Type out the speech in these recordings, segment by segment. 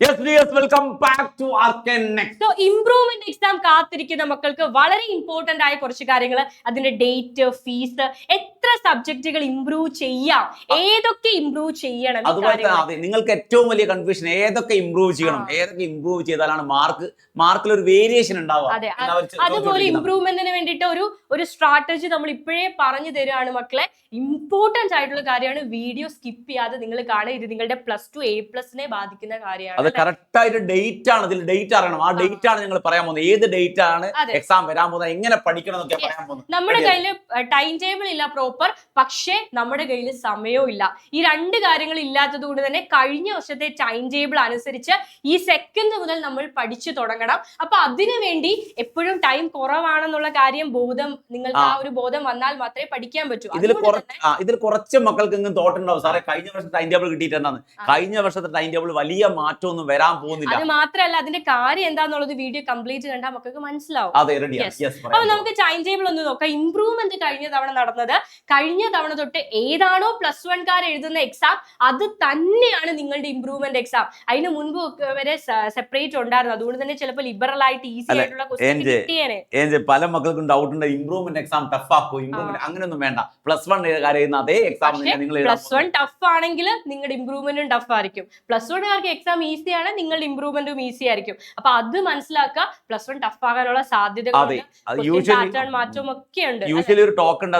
Yes, welcome back to Arcane Next. So, improvement exam കാത്തിരിക്കുന്ന മക്കൾക്ക് വളരെ ഇമ്പോർട്ടന്റ് ആയ കുറച്ച് കാര്യങ്ങൾ, അതിന്റെ ഡേറ്റ്, ഫീസ്, എത്ര സബ്ജക്റ്റുകൾ ഇംപ്രൂവ് ചെയ്യാം, ഏതൊക്കെ ഇംപ്രൂവ് ചെയ്യണം. അതുപോലെ നിങ്ങൾക്ക് ഏറ്റവും വലിയ കൺഫ്യൂഷൻ ഏതൊക്കെ ഇംപ്രൂവ് ചെയ്യണം, ഏതൊക്കെ ഇംപ്രൂവ് ചെയ്താലാണ് മാർക്കിൽ ഒരു വേരിയേഷൻ ഉണ്ടാവുക. അതുപോലെ ഇംപ്രൂവ്മെന്റിന് വേണ്ടിയിട്ട് ഒരു സ്ട്രാറ്റജി നമ്മൾ ഇപ്പോഴേ പറഞ്ഞു തരുവാണ് മക്കളെ. ഇമ്പോർട്ടന്റ് ആയിട്ടുള്ള കാര്യമാണ്. വീഡിയോ സ്കിപ്പ് ചെയ്യാതെ നിങ്ങൾ കാണുക. ഇത് നിങ്ങളുടെ +2 A+ ബാധിക്കുന്ന കാര്യമാണ്. അത് കറക്റ്റ് ആയിട്ട് ഡേറ്റ് ആണ്. ഇതിൽ ഡേറ്റ് അറിയണം. ആ ഡേറ്റ് ആണ് നിങ്ങൾ പറയാൻ പോകുന്നത്. ഏത് ഡേറ്റ് ആണ് എക്സാം വരാൻ പോകുന്നത്, എങ്ങനെ പഠിക്കണം എന്നൊക്കെ പറയാൻ പോകുന്നത്. നമ്മുടെ കയ്യിൽ ടൈം ടേബിൾ ഇല്ല പ്രോപ്പർ, പക്ഷേ നമ്മുടെ കയ്യിൽ സമയവും ഇല്ല. ഈ രണ്ട് കാര്യങ്ങൾ ഇല്ലാത്തത് കൊണ്ട് തന്നെ കഴിഞ്ഞ വർഷത്തെ ടൈം ടേബിൾ അനുസരിച്ച് ഈ സെക്കൻഡ് മുതൽ നമ്മൾ പഠിച്ചു തുടങ്ങണം. അപ്പൊ അതിനു വേണ്ടി എപ്പോഴും ടൈം കുറവാണെന്നുള്ള കാര്യം നിങ്ങൾക്ക് ആ ഒരു ബോധം വന്നാൽ മാത്രമേ പഠിക്കാൻ പറ്റൂ. ഇതിൽ കുറച്ച് മക്കൾക്ക് ഇങ്ങനെ തോട്ടുണ്ടാവും, സാറേ കഴിഞ്ഞ വർഷത്തെ ടൈം ടേബിൾ കിട്ടിയിട്ടുണ്ടാണ്. കഴിഞ്ഞ വർഷത്തെ ടൈം ടേബിൾ വലിയ മാറ്റമൊന്നും വരാൻ പോകുന്നില്ല. അത് മാത്രമല്ല, അതിന്റെ കാര്യം എന്താന്നുള്ളത് വീഡിയോ കംപ്ലീറ്റ് കണ്ടാൽ മക്കൾക്ക് മനസ്സിലാവും. അപ്പൊ നമുക്ക് ടൈം ടേബിൾ ഒന്ന് നോക്കാം. ഇംപ്രൂവ്മെന്റ് കഴിഞ്ഞ തവണ നടന്നത്, കഴിഞ്ഞ തവണ തൊട്ട് ഏതാണോ +1 എഴുതുന്ന എക്സാം അത് തന്നെയാണ് നിങ്ങളുടെ ഇംപ്രൂവ്മെന്റ് എക്സാം. അതിന് മുൻപ് വരെ സെപ്പറേറ്റ് ഉണ്ടായിരുന്നു. അതുകൊണ്ട് തന്നെ ചിലപ്പോൾ ലിബറൽ ആയിട്ട് ഈസി ആയിട്ടുള്ള ക്വസ്റ്റ്യൻ കിട്ടിയേനെ. പല മക്കൾക്കും ഡൗട്ട് ഉണ്ട്, ഇംപ്രൂവ്മെന്റ് എക്സാം ടഫ് ആക്കും. ഇംപ്രൂവ്മെന്റ് അങ്ങനെയൊന്നും വേണ്ട. +1 എഴുതുന്ന അതേ എക്സാം +1 ടഫ് ആണെങ്കിൽ നിങ്ങളുടെ ഇംപ്രൂവ്മെന്റും ടഫ് ആയിരിക്കും. +1 എക്സാം ഈസി ആണ്, നിങ്ങളുടെ ഇംപ്രൂവ്മെന്റും ഈസി ആയിരിക്കും. അപ്പൊ അത് മനസ്സിലാക്കുക. +1 ടഫ് ആകാനുള്ള സാധ്യതകളുണ്ട്, മാറ്റവും ഒക്കെ ഉണ്ട്. യൂഷ്വലി ഒരു ടോക്ക് ഉണ്ട്,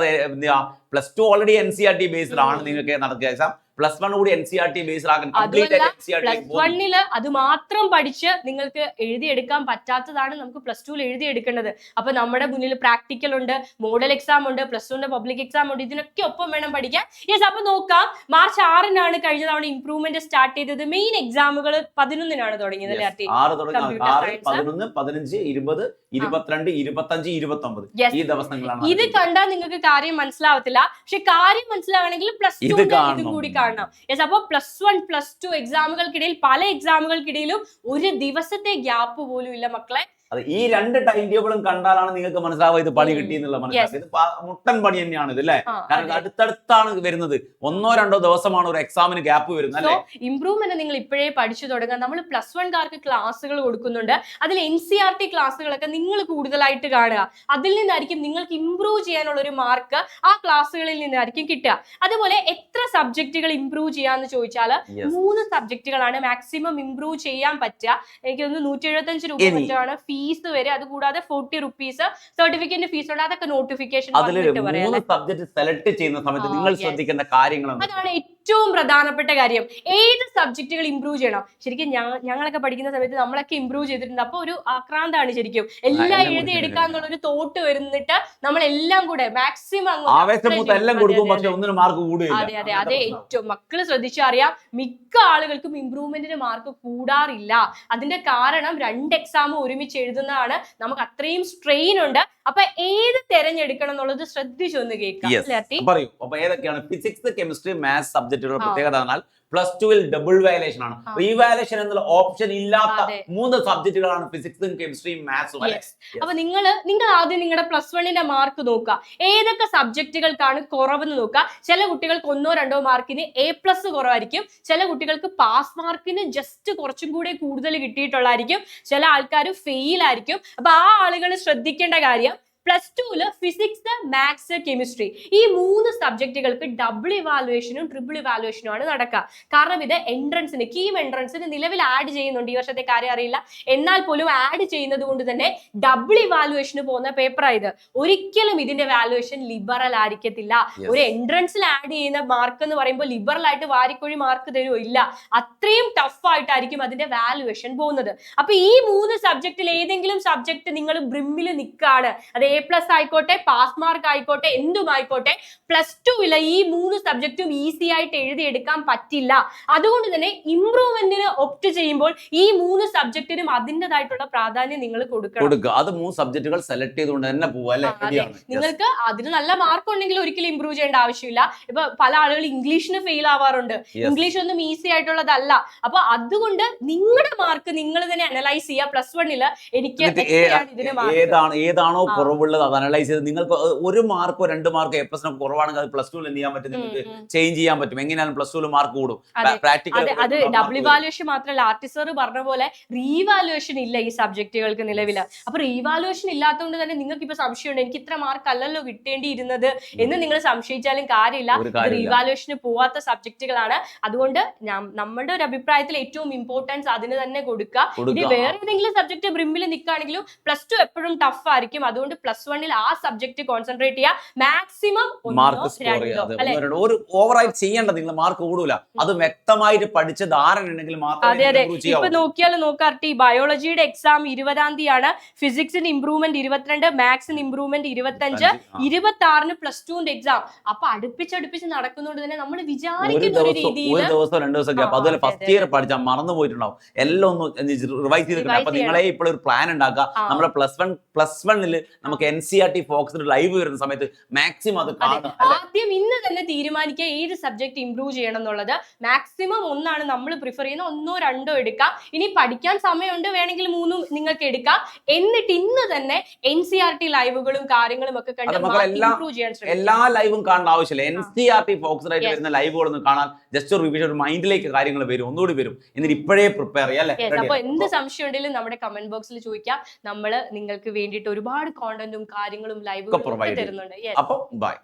+2 ഓൾറെഡി NCERT ബേസ്ഡ് ആണ് നിങ്ങൾക്ക് നടക്കുക എക്സാം. +1 കൂടി NCERT ബേസ്ഡ് ആക്കാൻ. +1 അത് മാത്രം പഠിച്ച് നിങ്ങൾക്ക് എഴുതിയെടുക്കാൻ പറ്റാത്തതാണ് നമുക്ക് +2 എഴുതിയെടുക്കേണ്ടത്. അപ്പൊ നമ്മുടെ മുന്നിൽ പ്രാക്ടിക്കൽ ഉണ്ട്, മോഡൽ എക്സാം ഉണ്ട്, +1 പബ്ലിക് എക്സാം ഉണ്ട്. ഇതിനൊക്കെ ഒപ്പം വേണം പഠിക്കാൻ. അപ്പൊ നോക്കാം. മാർച്ച് 6 കഴിഞ്ഞ തവണ ഇംപ്രൂവ്മെന്റ് സ്റ്റാർട്ട് ചെയ്തത്. മെയിൻ എക്സാമുകൾ 11 തുടങ്ങിയത് അല്ലേ? 11, 15, 20, 22, 25, 29 ഈ ദിവസങ്ങളാണ്. ഇത് കണ്ടാൽ നിങ്ങൾക്ക് കാര്യം മനസ്സിലാവത്തില്ല. പക്ഷെ കാര്യം മനസ്സിലാവണമെങ്കിൽ +2 കൂടി കാണണം. അപ്പൊ +1, +2 എക്സാമുകൾക്കിടയിൽ, പല എക്സാമുകൾക്കിടയിലും ഒരു ദിവസത്തെ ഗ്യാപ്പ് പോലും ഇല്ല മക്കളെ. ഈ രണ്ട് ടൈം ടേബിളും കണ്ടാലാണ് നിങ്ങൾക്ക് മനസ്സിലാവുക ഇത് പണി കിട്ടി എന്നുള്ള മനസ്സിലാക്കുക. ഇത് മുട്ടൻ പണി തന്നെയാണ് ഇത് അല്ലേ? കാരണം അടുത്തടുത്താണ് വരുന്നത്. 1-2 ദിവസമാണ് ഒരു എക്സാമിന് ഗ്യാപ്പ് വരുന്നത് അല്ലേ? ഇംപ്രൂവ്മെന്റ് നിങ്ങൾ ഇപ്പോഴേ പഠിച്ചു തുടങ്ങാം. നമ്മൾ +1 ക്ലാസ്സുകൾ കൊടുക്കുന്നുണ്ട്. അതിൽ NCERT ക്ലാസ്സുകളൊക്കെ നിങ്ങൾ കൂടുതലായിട്ട് കാണുക. അതിൽ നിന്നായിരിക്കും നിങ്ങൾക്ക് ഇംപ്രൂവ് ചെയ്യാനുള്ള ഒരു മാർക്ക് ആ ക്ലാസ്സുകളിൽ നിന്നായിരിക്കും കിട്ടുക. അതുപോലെ എത്ര സബ്ജക്റ്റുകൾ ഇംപ്രൂവ് ചെയ്യാന്ന് ചോദിച്ചാൽ 3 സബ്ജക്റ്റുകളാണ് മാക്സിമം ഇംപ്രൂവ് ചെയ്യാൻ പറ്റുക. എനിക്ക് ഒന്ന് 175 രൂപ മറ്റാണ് ഫീസ് വരെ. അത് കൂടാതെ 40 റുപ്പീസ് സർട്ടിഫിക്കറ്റിന്റെ ഫീസ് ഉണ്ട്. അതൊക്കെ നോട്ടിഫിക്കേഷൻ സബ്ജക്ട് സെലക്ട് ചെയ്യുന്ന സമയത്ത് നിങ്ങൾ ശ്രദ്ധിക്കേണ്ട കാര്യങ്ങളാണ്. അതാണ് ഏറ്റവും പ്രധാനപ്പെട്ട കാര്യം. ഏത് സബ്ജക്റ്റുകൾ ഇംപ്രൂവ് ചെയ്യണം. ശരിക്കും ഞങ്ങളൊക്കെ പഠിക്കുന്ന സമയത്ത് നമ്മളൊക്കെ ഇംപ്രൂവ് ചെയ്തിട്ടുണ്ട്. അപ്പൊ ഒരു ആക്രാന്താണ് ശരിക്കും. എല്ലാം എഴുതിയെടുക്കാന്നുള്ള ഒരു തോട്ട് വരുന്നിട്ട് നമ്മളെല്ലാം കൂടെ മാക്സിമം അതെ ഏറ്റവും മക്കള് ശ്രദ്ധിച്ചറിയാം. മിക്ക ആളുകൾക്കും ഇംപ്രൂവ്മെന്റിന് മാർക്ക് കൂടാറില്ല. അതിന്റെ കാരണം 2 എക്സാം ഒരുമിച്ച് എഴുതുന്നതാണ്. നമുക്ക് അത്രയും സ്ട്രെയിൻ ഉണ്ട്. അപ്പൊ ഏത് തെരഞ്ഞെടുക്കണം എന്നുള്ളത് ശ്രദ്ധിച്ചൊന്ന് കേൾക്കാം. ഏതൊക്കെയാണ് ഫിസിക്സ്, കെമിസ്ട്രി, മാത്സ് സബ്ജക്റ്റുകളുടെ പ്രത്യേകത എന്നാൽ +2 ഡബിൾ വാല്യുവേഷൻ ആണ്. റീവാല്യുവേഷൻ എന്നുള്ള ഓപ്ഷൻ ഇല്ലാത്ത 3 സബ്ജക്റ്റുകളാണ് ഫിസിക്സും കെമിസ്ട്രിയും മാത്സും. അപ്പൊ നിങ്ങൾ ആദ്യം നിങ്ങളുടെ +1 മാർക്ക് നോക്കുക. ഏതൊക്കെ സബ്ജക്റ്റുകൾക്കാണ് കുറവെന്ന് നോക്കുക. ചില കുട്ടികൾക്ക് 1-2 മാർക്കിന് A+ കുറവായിരിക്കും. ചില കുട്ടികൾക്ക് പാസ് മാർക്കിന് ജസ്റ്റ് കുറച്ചും കൂടെ കൂടുതൽ കിട്ടിയിട്ടുള്ളായിരിക്കും. ചില ആൾക്കാർ ഫെയിൽ ആയിരിക്കും. അപ്പൊ ആ ആളുകൾ ശ്രദ്ധിക്കേണ്ട കാര്യം, +2 ഫിസിക്സ്, മാത്സ്, കെമിസ്ട്രി ഈ 3 സബ്ജക്റ്റുകൾക്ക് ഡബിൾ ഇവാലുവേഷനും ട്രിപ്പിൾ ഇവാലുവേഷനും ആണ് നടക്കുക. കാരണം ഇത് കീം എൻട്രൻസിന് നിലവിൽ ആഡ് ചെയ്യുന്നുണ്ട്. ഈ വർഷത്തെ കാര്യം അറിയില്ല, എന്നാൽ പോലും ആഡ് ചെയ്യുന്നത് കൊണ്ട് തന്നെ ഡബിൾ ഇവാലുവേഷന് പോകുന്ന പേപ്പറായത്. ഒരിക്കലും ഇതിന്റെ വാലുവേഷൻ ലിബറൽ ആയിരിക്കത്തില്ല. ഒരു എൻട്രൻസിൽ ആഡ് ചെയ്യുന്ന മാർക്ക് എന്ന് പറയുമ്പോൾ ലിബറൽ ആയിട്ട് വാരിക്കൊഴി മാർക്ക് തരുമോ? ഇല്ല. അത്രയും ടഫ് ആയിട്ടായിരിക്കും അതിന്റെ വാലുവേഷൻ പോകുന്നത്. അപ്പൊ ഈ 3 സബ്ജക്റ്റിൽ ഏതെങ്കിലും സബ്ജക്ട് നിങ്ങൾ ബ്രിമ്മിൽ നിൽക്കുകയാണ്, അത് A+ ആയിക്കോട്ടെ, പാസ് മാർക്ക് ആയിക്കോട്ടെ, എന്തും ആയിക്കോട്ടെ, +2 ഈ 3 സബ്ജക്റ്റും ഈസി ആയിട്ട് എഴുതിയെടുക്കാൻ പറ്റില്ല. അതുകൊണ്ട് തന്നെ ഇംപ്രൂവ്മെന്റിന് ഒപ്റ്റ് ചെയ്യുമ്പോൾ ഈ 3 സബ്ജക്റ്റിനും അതിൻ്റെതായിട്ടുള്ള പ്രാധാന്യം നിങ്ങൾ കൊടുക്കണം. അത് 3 സബ്ജക്റ്റുകൾ സെലക്ട് ചെയ്തുകൊണ്ട് തന്നെ പോവാ. നിങ്ങൾക്ക് അതിന് നല്ല മാർക്ക് ഉണ്ടെങ്കിൽ ഒരിക്കലും ഇംപ്രൂവ് ചെയ്യേണ്ട ആവശ്യമില്ല. ഇപ്പൊ പല ആളുകൾ ഇംഗ്ലീഷിന് ഫെയിൽ ആവാറുണ്ട്. ഇംഗ്ലീഷ് ഒന്നും ഈസി ആയിട്ടുള്ളതല്ല. അപ്പൊ അതുകൊണ്ട് നിങ്ങളുടെ മാർക്ക് നിങ്ങൾ തന്നെ അനലൈസ് ചെയ്യുക. +1 എനിക്ക് ഏതാണോ കുറവ് ഉള്ളത് അത് അനലൈസ് ചെയ്ത് നിങ്ങൾക്ക് ഒരു മാർക്കോ 2 മാർക്കോ A+നൊക്കെ കുറവാണെങ്കിൽ അത് പ്ലസ് 2 എന്ത് ചെയ്യാൻ പറ്റും, നിങ്ങൾക്ക് ചേഞ്ച് ചെയ്യാൻ പറ്റും. എങ്ങനെയാണ് പ്ലസ് 2 മാർക്ക് കൂടും. പ്രാക്ടിക്കൽ അത് ഡബിൾ ഇവാലുവേഷൻ മാത്രമല്ല, ആർട്ടിസ്റ്റ് സാർ പറഞ്ഞ പോലെ റീവാലുവേഷൻ ഇല്ല ഈ സബ്ജക്റ്റുകൾക്ക് നിലവിൽ. അപ്പൊ റീവാലുവേഷൻ ഇല്ലാത്തതുകൊണ്ട് തന്നെ നിങ്ങൾക്ക് ഇപ്പൊ സംശയമുണ്ട്, എനിക്ക് ഇത്ര മാർക്ക് അല്ലല്ലോ കിട്ടേണ്ടിയിരുന്നത് എന്ന് നിങ്ങൾ സംശയിച്ചാലും കാര്യമില്ല. റീവാലുവേഷന് പോവാത്ത സബ്ജക്റ്റുകളാണ്. അതുകൊണ്ട് നമ്മുടെ ഒരു അഭിപ്രായത്തിൽ ഏറ്റവും ഇമ്പോർട്ടൻസ് അതിന് തന്നെ കൊടുക്കുക. ഇനി വേറെ ഏതെങ്കിലും സബ്ജക്ട് ബ്രിമ്മിൽ നിൽക്കുകയാണെങ്കിലും പ്ലസ് 2 എപ്പോഴും ടഫ് ആയിരിക്കും. അതുകൊണ്ട് പ്ലസ് 1 ആ സബ്ജക്ട് കോൺസെൻട്രേറ്റ് ചെയ്യുക. മാക്സിമം മാർക്ക് സ്കോർ ചെയ്യാതെ ഒരു ഓവറായിട്ട് ചെയ്യേണ്ട, നിങ്ങൾ മാർക്ക് കൂടൂല. അത് വ്യക്തമായിട്ട് പഠിച്ച ധാരണ ഉണ്ടെങ്കിൽ മാത്രമേ. ഇപ്പൊ നോക്കിയാലും നോക്കാർട്ടി ബയോളജിയുടെ എക്സാം 20-ാം തീയതിയാണ്, ഫിസിക്സിന് ഇംപ്രൂവ്മെന്റ് 22, മാത്സിന് ഇംപ്രൂവ്മെന്റ് 25, 26 പ്ലസ് 2 എക്സാം. അപ്പൊ അടുപ്പിച്ച് നടക്കുന്നതുകൊണ്ട് തന്നെ നമ്മൾ വിചാരിക്കുന്ന ഒരു രീതിയിൽ ഒരു ദിവസം 2 ദിവസം ഗ്യാപ്പ്. അതുപോലെ ഫസ്റ്റ് ഇയർ പഠിച്ചാൽ മറന്നു പോയിട്ടുണ്ടാവും, എല്ലാം ഒന്ന് റിവൈസ് ചെയ്തിട്ടുണ്ട്. അപ്പൊ നിങ്ങളെ ഇപ്പോൾ ഒരു പ്ലാൻ ഉണ്ടാക്കുക. നമ്മുടെ പ്ലസ് വണ്ണിൽ നമുക്ക് NCERT ഫോക്കസ്ഡ് ലൈവ് വരുന്ന സമയത്ത് മാക്സിമം അത് കാണുക. ആദ്യം ഇന്ന് തന്നെ തീരുമാനിക്കുക ഏത് സബ്ജക്ട് ഇംപ്രൂവ് ചെയ്യണം എന്നുള്ളത്. മാക്സിമം 1 ആണ് നമ്മൾ പ്രിഫർ ചെയ്യുന്ന, 1 or 2 എടുക്കാം. ഇനി പഠിക്കാൻ സമയമുണ്ട്, വേണമെങ്കിൽ 3 നിങ്ങൾക്ക് എടുക്കാം. എന്നിട്ട് ഇന്ന് തന്നെ NCERT ലൈവുകളും കാര്യങ്ങളും ഒക്കെ കണ്ട് ഇംപ്രൂവ് ചെയ്യാൻ ശ്രമിക്കുക. എല്ലാ ലൈവും കാണേണ്ട ആവശ്യമില്ല. NCERT ഫോക്കസ്ഡ് ആയിട്ട് വരുന്ന ലൈവുകളൊന്നും കാണാൻ ജസ്റ്റ് ഒരു റിവിഷൻ, ഒരു മൈൻഡിലേക്ക് കാര്യങ്ങൾ വരും, ഒന്നുകൂടി വരും. എന്നിട്ട് ഇപ്പോഴേ പ്രിപ്പയർ ചെയ്യാം. അപ്പൊ എന്ത് സംശയം ഉണ്ടെങ്കിലും നമ്മുടെ കമന്റ് ബോക്സിൽ ചോദിക്കാം. നമ്മൾ നിങ്ങൾക്ക് വേണ്ടിയിട്ട് ഒരുപാട് കോണ്ടന്റും കാര്യങ്ങളും ലൈവും തരുന്നുണ്ട്. അപ്പോൾ ബൈ.